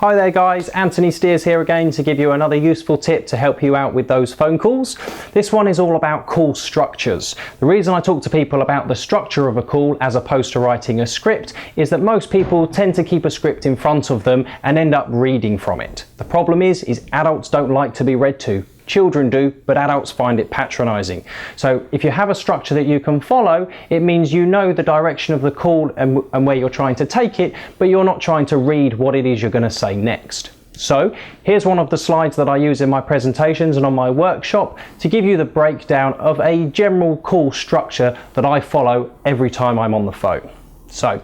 Hi there guys, Anthony Steers here again to give you another useful tip to help you out with those phone calls. This one is all about call structures. The reason I talk to people about the structure of a call as opposed to writing a script is that most people tend to keep a script in front of them and end up reading from it. The problem is adults don't like to be read to. Children do, but adults find it patronizing. So if you have a structure that you can follow, it means you know the direction of the call and where you're trying to take it, but you're not trying to read what it is you're going to say next. So here's one of the slides that I use in my presentations and on my workshop to give you the breakdown of a general call structure that I follow every time I'm on the phone. So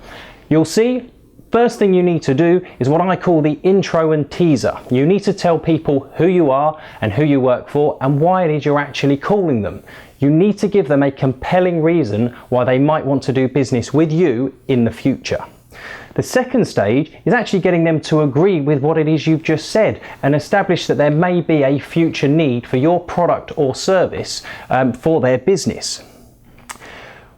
you'll see, first thing you need to do is what I call the intro and teaser. You need to tell people who you are and who you work for and why it is you're actually calling them. You need to give them a compelling reason why they might want to do business with you in the future. The second stage is actually getting them to agree with what it is you've just said and establish that there may be a future need for your product or service for their business.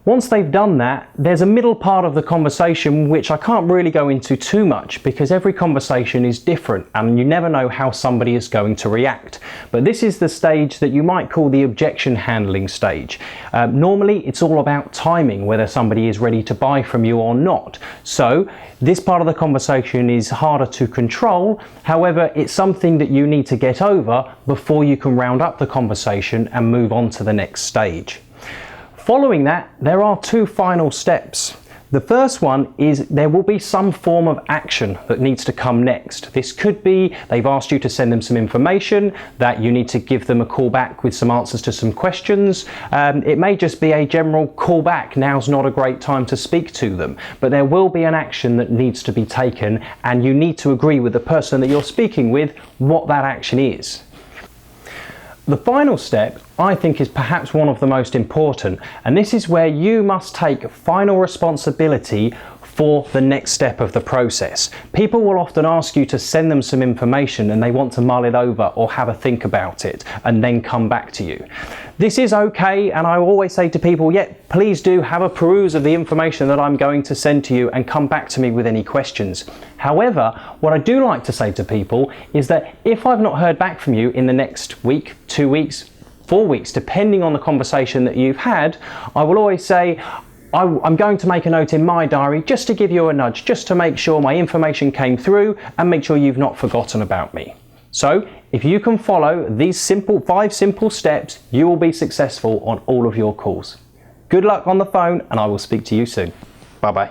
Once they've done that, there's a middle part of the conversation which I can't really go into too much because every conversation is different and you never know how somebody is going to react. But this is the stage that you might call the objection handling stage. Normally it's all about timing, whether somebody is ready to buy from you or not. So this part of the conversation is harder to control. However, it's something that you need to get over before you can round up the conversation and move on to the next stage. Following that, there are two final steps. The first one is there will be some form of action that needs to come next. This could be they've asked you to send them some information, that you need to give them a call back with some answers to some questions. It may just be a general call back, now's not a great time to speak to them, but there will be an action that needs to be taken and you need to agree with the person that you're speaking with what that action is. The final step, I think, is perhaps one of the most important, and this is where you must take final responsibility for the next step of the process. People will often ask you to send them some information and they want to mull it over or have a think about it and then come back to you. This is okay, and I always say to people, yeah, please do have a peruse of the information that I'm going to send to you and come back to me with any questions. However, what I do like to say to people is that if I've not heard back from you in the next week, 2 weeks, 4 weeks, depending on the conversation that you've had, I will always say, I'm going to make a note in my diary just to give you a nudge, just to make sure my information came through and make sure you've not forgotten about me. So if you can follow these 5 simple steps, you will be successful on all of your calls. Good luck on the phone and I will speak to you soon. Bye bye.